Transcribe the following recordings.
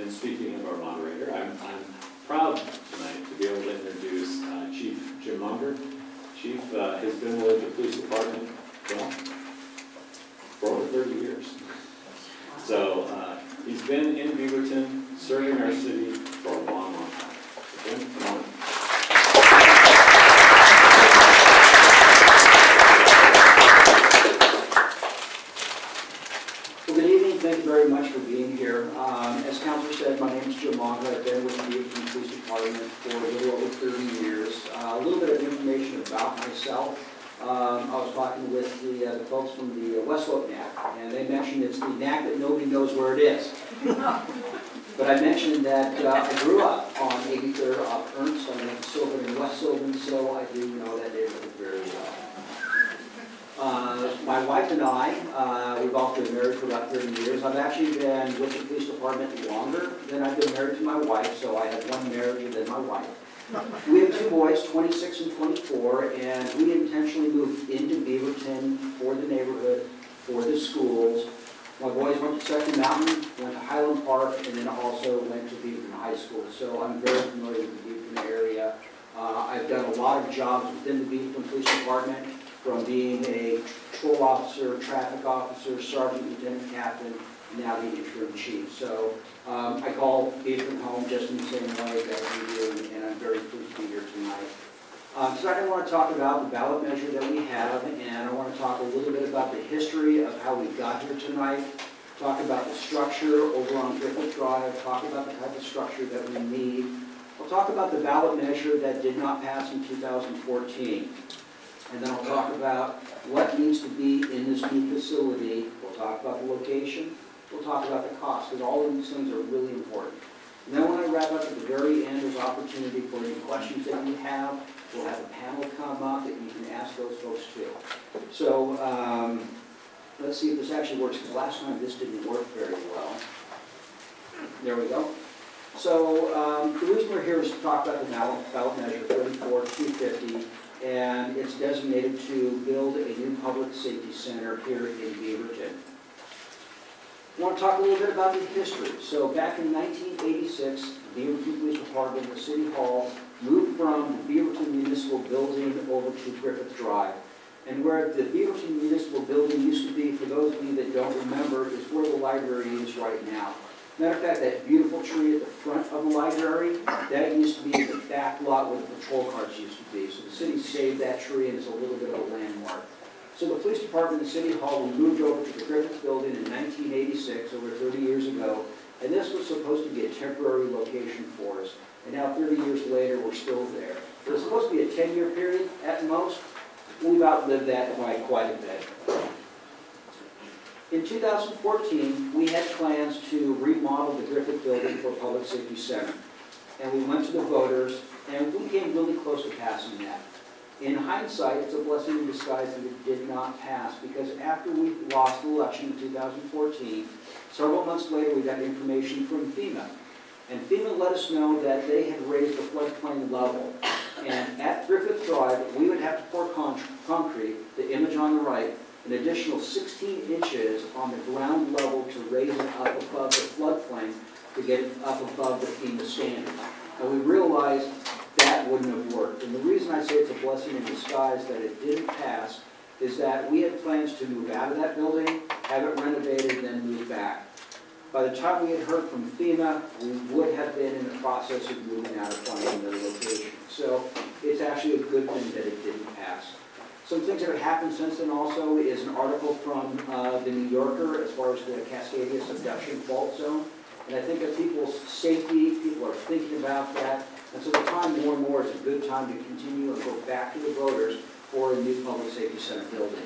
And speaking of our moderator, I'm proud tonight to be able to introduce Chief Jim Monger. Chief has been with the police department, well, for over 30 years. So he's been in Beaverton, serving our city for a long, long time. So Jim, come on. Thank you very much for being here. As Councilor said, my name is Jim Monger. I've been with the Beaverton Police Department for a little over 30 years. A little bit of information about myself. I was talking with the folks from the West Slope NAC, and they mentioned it's the NAC that nobody knows where it is. But I mentioned that I grew up on 83rd off Ernst. I went to Sylvan and West Sylvan, so I do know that neighborhood very well. My wife and I, we've both been married for about 30 years. I've actually been with the police department longer than I've been married to my wife, so I have one marriage than my wife. We have two boys, 26 and 24, and we intentionally moved into Beaverton for the neighborhood, for the schools. My boys went to Second Mountain, went to Highland Park, and then also went to Beaverton High School, so I'm very familiar with the Beaverton area. I've done a lot of jobs within the Beaverton Police Department, from being a patrol officer, traffic officer, sergeant, lieutenant captain, and now the interim chief. So I call Beaverton home just in the same way that we do, and I'm very pleased to be here tonight. Tonight I want to talk about the ballot measure that we have, and I want to talk a little bit about the history of how we got here tonight, talk about the structure over on Griffith Drive, talk about the type of structure that we need. I'll talk about the ballot measure that did not pass in 2014. And then I'll talk about what needs to be in this new facility. We'll talk about the location. We'll talk about the cost, because all of these things are really important. And then when I wrap up at the very end, there's opportunity for any questions that you have. We'll have a panel come up that you can ask those folks too. So let's see if this actually works, because last time this didn't work very well. There we go. So the reason we're here is to talk about the ballot measure 34250. And it's designated to build a new public safety center here in Beaverton. I want to talk a little bit about the history. So back in 1986, the Beaverton Police Department, the City Hall, moved from the Beaverton Municipal Building over to Griffith Drive. And where the Beaverton Municipal Building used to be, for those of you that don't remember, is where the library is right now. Matter of fact, that beautiful tree at the front of the library, that used to be in the back lot where the patrol cars used to be. So the city saved that tree, and it's a little bit of a landmark. So the police department and City Hall, we moved over to the Griffith Building in 1986, over 30 years ago, and this was supposed to be a temporary location for us. And now 30 years later, we're still there. It was supposed to be a 10-year period at most. We've outlived that by quite a bit. In 2014, we had plans to remodel the Griffith Building for a public safety center. And we went to the voters, and we came really close to passing that. In hindsight, it's a blessing in disguise that it did not pass, because after we lost the election in 2014, several months later we got information from FEMA. And FEMA let us know that they had raised the floodplain level. And at Griffith Drive, we would have to pour concrete, the image on the right, an additional 16 inches on the ground level to raise it up above the floodplain to get it up above the FEMA standard. And we realized that wouldn't have worked. And the reason I say it's a blessing in disguise that it didn't pass is that we had plans to move out of that building, have it renovated, and then move back. By the time we had heard from FEMA, we would have been in the process of moving out of finding another location. So it's actually a good thing that it didn't pass. Some things that have happened since then also is an article from the New Yorker as far as the Cascadia subduction fault zone. And I think that people's safety, people are thinking about that. And so the time more and more is a good time to continue and go back to the voters for a new public safety center building.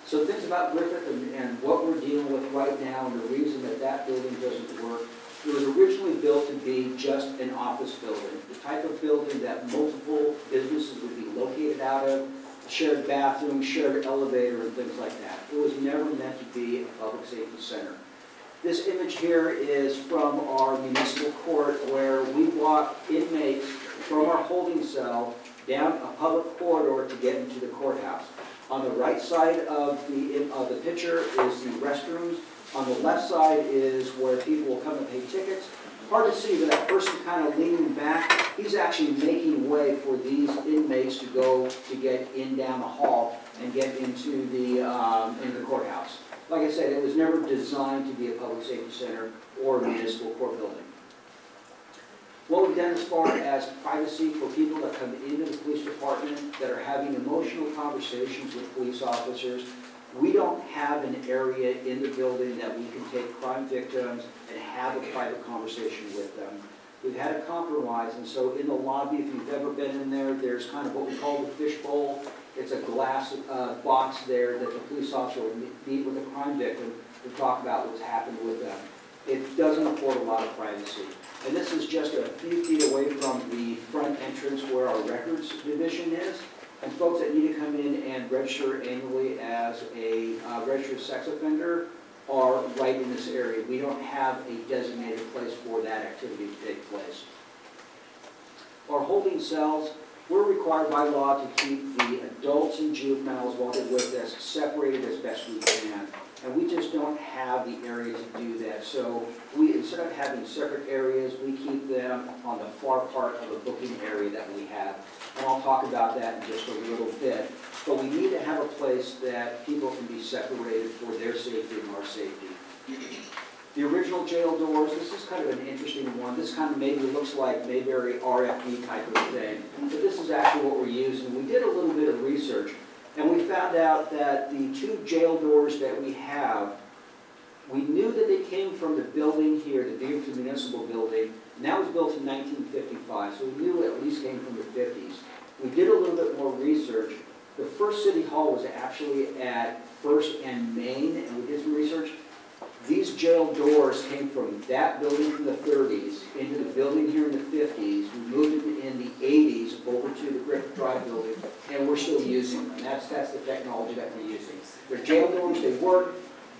So things about Griffith and what we're dealing with right now and the reason that that building doesn't work. It was originally built to be just an office building, the type of building that multiple businesses would be located out of, shared bathroom, shared elevator, and things like that. It was never meant to be a public safety center. This image here is from our municipal court where we walk inmates from our holding cell down a public corridor to get into the courthouse. On the right side of the picture is the restrooms. On the left side is where people will come and pay tickets. Hard to see, but that person kind of leaning back, he's actually making way for these inmates to go to get in down the hall and get into the courthouse. Like I said, it was never designed to be a public safety center or a municipal court building. What we've done as far as privacy for people that come into the police department that are having emotional conversations with police officers, we don't have an area in the building that we can take crime victims and have a private conversation with them. We've had a compromise, and so in the lobby, if you've ever been in there, there's kind of what we call the fishbowl. It's a glass box there that the police officer will meet with the crime victim to talk about what's happened with them. It doesn't afford a lot of privacy. And this is just a few feet away from the front entrance where our records division is. And folks that need to come in and register annually as a registered sex offender are right in this area. We don't have a designated place for that activity to take place. Our holding cells, we're required by law to keep the adults and juveniles while they're with us separated as best we can. And we just don't have the area to do that. So we, instead of having separate areas, we keep them on the far part of a booking area that we have. And I'll talk about that in just a little bit. But we need to have a place that people can be separated for their safety and our safety. The original jail doors, this is kind of an interesting one. This kind of maybe looks like Mayberry RFD type of thing. But this is actually what we're using. We did a little bit of research. And we found out that the two jail doors that we have, we knew that they came from the building here, the Beaverton Municipal Building, and that was built in 1955, so we knew it at least came from the 50s. We did a little bit more research. The first City Hall was actually at First and Main, and we did some research. These jail doors came from that building from the 30s into the building here in the 50s. We moved it in the 80s over to the Griffith Drive building, and we're still using them. That's the technology that we're using. They're jail doors, they work,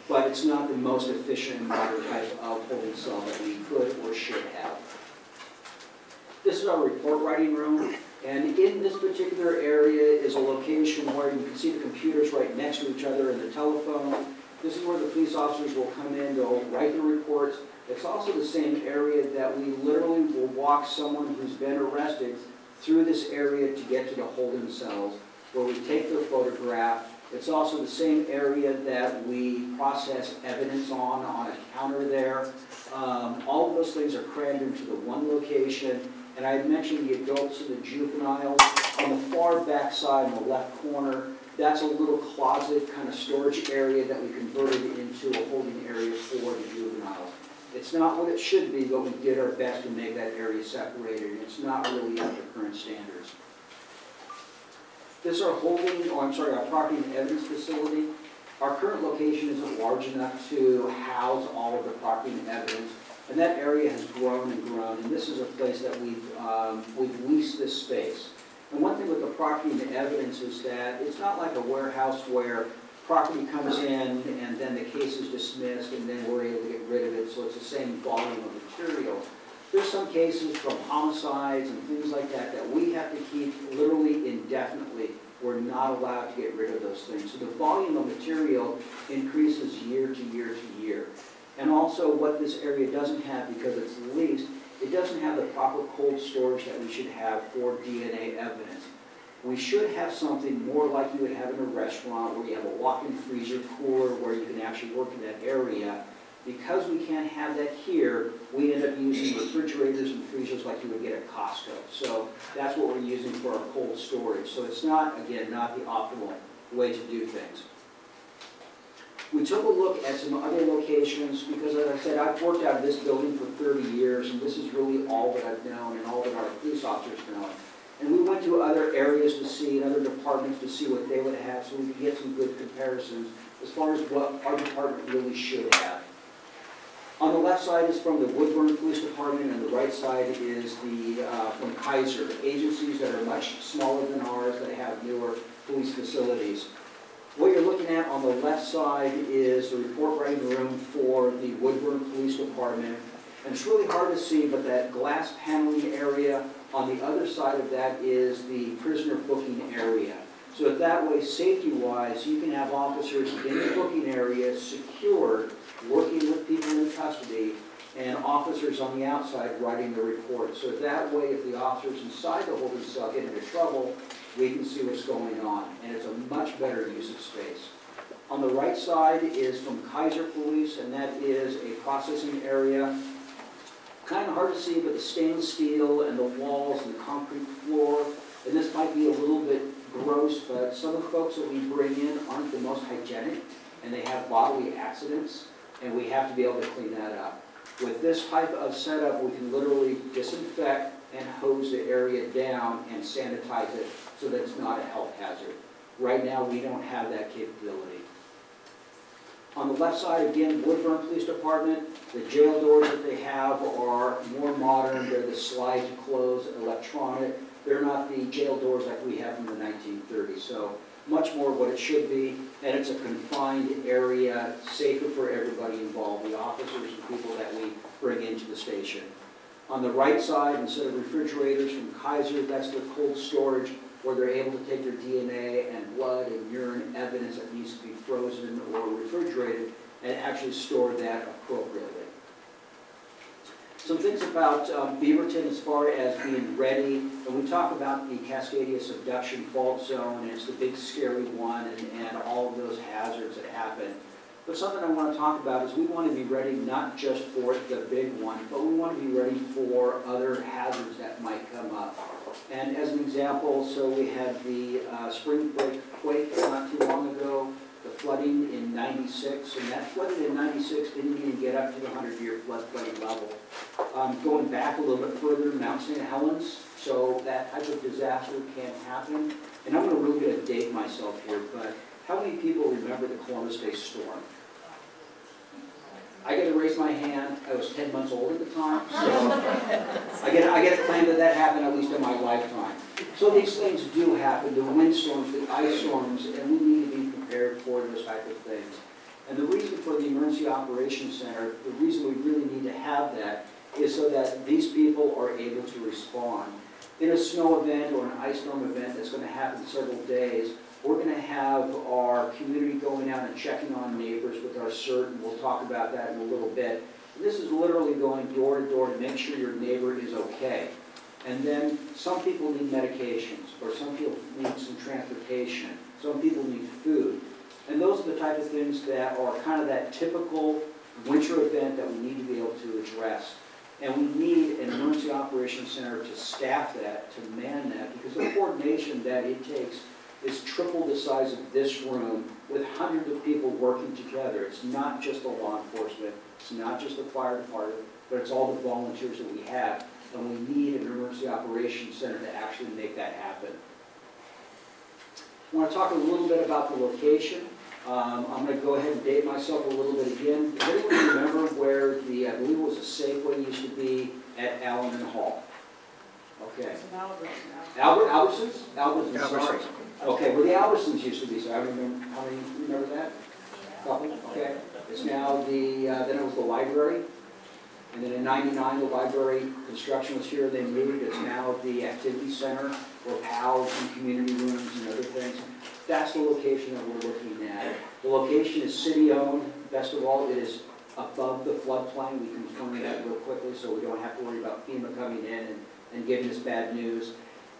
but it's not the most efficient and modern type of holding cell that we could or should have. This is our report writing room, and in this particular area is a location where you can see the computers right next to each other and the telephone. This is where the police officers will come in, they'll write the reports. It's also the same area that we literally will walk someone who's been arrested through this area to get to the holding cells, where we take their photograph. It's also the same area that we process evidence on a counter there. All of those things are crammed into the one location. And I had mentioned the adults and the juveniles. On the far back side in the left corner, that's a little closet kind of storage area that we converted into a holding area for the juveniles. It's not what it should be, but we did our best to make that area separated. It's not really up to current standards. This is our our property and evidence facility. Our current location isn't large enough to house all of the property and evidence, and that area has grown and grown, and this is a place that we've leased this space. And one thing with the property and the evidence is that it's not like a warehouse where property comes in and then the case is dismissed and then we're able to get rid of it, so it's the same volume of material. There's some cases from homicides and things like that that we have to keep literally indefinitely. We're not allowed to get rid of those things. So the volume of material increases year to year to year. And also what this area doesn't have, because it's leased, it doesn't have the proper cold storage that we should have for DNA evidence. We should have something more like you would have in a restaurant where you have a walk-in freezer cooler where you can actually work in that area. Because we can't have that here, we end up using refrigerators and freezers like you would get at Costco. So that's what we're using for our cold storage. So it's not, again, not the optimal way to do things. We took a look at some other locations because, as I said, I've worked out of this building for 30 years, and this is really all that I've known and all that our police officers know. And we went to other areas to see, and other departments to see what they would have so we could get some good comparisons as far as what our department really should have. On the left side is from the Woodburn Police Department, and the right side is from Kaiser, agencies that are much smaller than ours that have newer police facilities. What you're looking at on the left side is the report writing room for the Woodburn Police Department. And it's really hard to see, but that glass paneling area on the other side of that is the prisoner booking area. So that way, safety-wise, you can have officers in the booking area secured, working with people in custody, and officers on the outside writing the report. So that way, if the officers inside the holding cell get into trouble, we can see what's going on, and it's a much better use of space. On the right side is from Kaiser Police, and that is a processing area. Kind of hard to see, but the stainless steel and the walls and the concrete floor, and this might be a little bit gross, but some of the folks that we bring in aren't the most hygienic, and they have bodily accidents, and we have to be able to clean that up. With this type of setup, we can literally disinfect and hose the area down and sanitize it so that it's not a health hazard. Right now, we don't have that capability. On the left side, again, Woodburn Police Department, the jail doors that they have are more modern. They're the slide to close, electronic. They're not the jail doors like we have from the 1930s. So much more what it should be, and it's a confined area, safer for everybody involved, the officers and people that we bring into the station. On the right side, instead of refrigerators from Kaiser, that's their cold storage, where they're able to take their DNA and blood and urine evidence that needs to be frozen or refrigerated and actually store that appropriately. Some things about Beaverton as far as being ready, and we talk about the Cascadia subduction fault zone, and it's the big scary one, and all of those hazards that happen. But something I want to talk about is we want to be ready not just for the big one, but we want to be ready for other hazards that might come up. And as an example, so we had the spring break quake not too long ago, the flooding in '96, and that flooding in '96 didn't even get up to the 100-year floodplain level. Going back a little bit further, Mount St. Helens, so that type of disaster can't happen. And I'm going to really date myself here, but how many people remember the Columbus Day storm? I get to raise my hand. I was 10 months old at the time, so I get to claim that that happened at least in my lifetime. So these things do happen, the windstorms, the ice storms, and we need to be prepared for those type of things. And the reason for the Emergency Operations Center, the reason we really need to have that is so that these people are able to respond. In a snow event or an ice storm event that's going to happen several days, we're going to have our community going out and checking on neighbors with our CERT, and we'll talk about that in a little bit. And this is literally going door to door to make sure your neighbor is okay. And then some people need medications, or some people need some transportation. Some people need food. And those are the type of things that are kind of that typical winter event that we need to be able to address. And we need an Emergency Operations Center to staff that, to man that, because the coordination that it takes is triple the size of this room with hundreds of people working together. It's not just the law enforcement, it's not just the fire department, but it's all the volunteers that we have. And we need an Emergency Operations Center to actually make that happen. I want to talk a little bit about the location. I'm going to go ahead and date myself a little bit again. Does anyone remember where the, I believe it was a Safeway used to be at Allen and Hall? Okay. Albertsons? Albertsons, sorry. Okay, where the Albertsons used to be, so I remember, how many remember that? Couple? Okay. It's now the, then it was the library. And then in '99, the library construction was here. They moved. It's now the activity center where PALs and community rooms and other things. That's the location that we're looking at. The location is city-owned. Best of all, it is above the floodplain. We confirmed that real quickly so we don't have to worry about FEMA coming in and giving us bad news.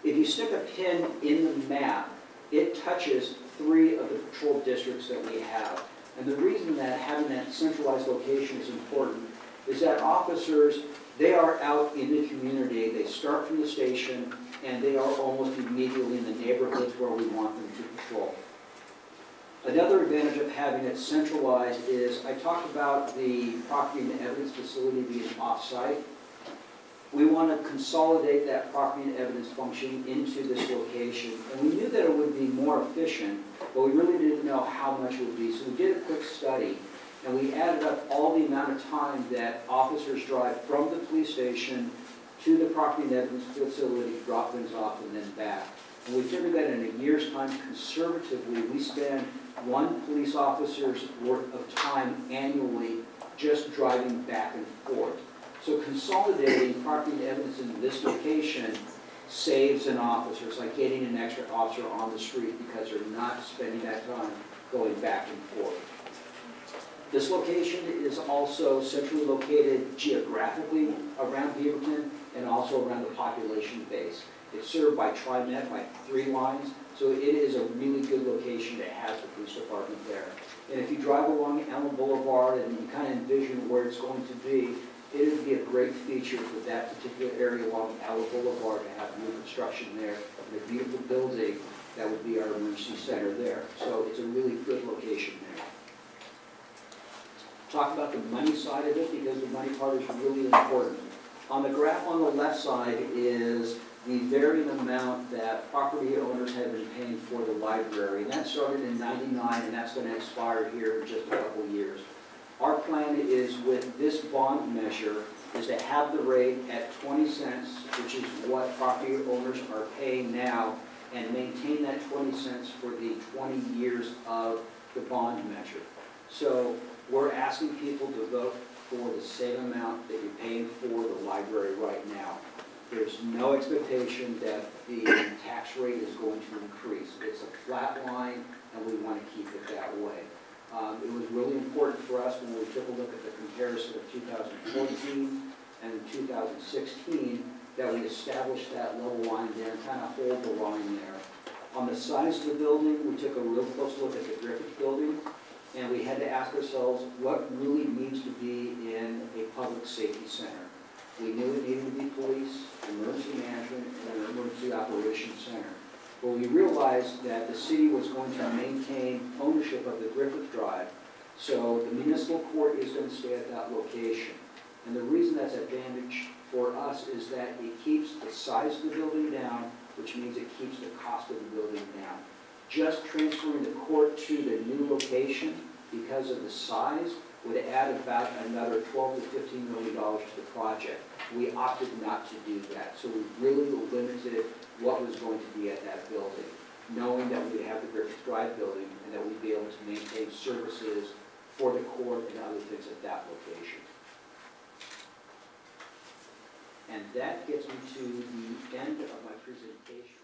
If you stick a pin in the map, it touches 3 of the patrol districts that we have. And the reason that having that centralized location is important is that officers, they are out in the community. They start from the station, and they are almost immediately in the neighborhoods where we want them to patrol. Another advantage of having it centralized is, I talked about the property and evidence facility being off-site. We want to consolidate that property and evidence function into this location. And we knew that it would be more efficient, but we really didn't know how much it would be. So we did a quick study, and we added up all the amount of time that officers drive from the police station to the property and evidence facility, drop things off, and then back. And we figured that in a year's time, conservatively, we spend 1 police officer's worth of time annually just driving back and forth. So consolidating property and evidence in this location saves an officer. It's like getting an extra officer on the street because they're not spending that time going back and forth. This location is also centrally located geographically around Beaverton and also around the population base. It's served by TriMet, by 3 lines, so it is a really good location to have the police department there. And if you drive along Allen Boulevard and you kind of envision where it's going to be, it would be a great feature for that particular area along Allen Boulevard to have new construction there and a beautiful building that would be our emergency center there. So it's a really good location there. Talk about the money side of it because the money part is really important. On the graph on the left side is the varying amount that property owners have been paying for the library. And that started in '99 and that's going to expire here in just a couple years. Our plan is with this bond measure is to have the rate at 20 cents, which is what property owners are paying now, and maintain that 20 cents for the 20 years of the bond measure. So we're asking people to vote for the same amount that you're paying for the library right now. There's no expectation that the tax rate is going to increase. It's a flat line, and we want to keep it that way. It was really important for us when we took a look at the comparison of 2014 and 2016 that we established that level line there and kind of hold the line there. On the size of the building, we took a real close look at the Griffith building, and we had to ask ourselves what really needs to be in a public safety center. We knew it needed to be police, emergency management, and an emergency operations center. But we realized that the city was going to maintain ownership of the Griffith Drive, so the municipal court is going to stay at that location. And the reason that's an advantage for us is that it keeps the size of the building down, which means it keeps the cost of the building down. Just transferring the court to the new location because of the size would add about another $12 to $15 million to the project. We opted not to do that, so we really limited what was going to be at that building, knowing that we'd have the Griffith Drive building and that we'd be able to maintain services for the court and other things at that location. And that gets me to the end of my presentation.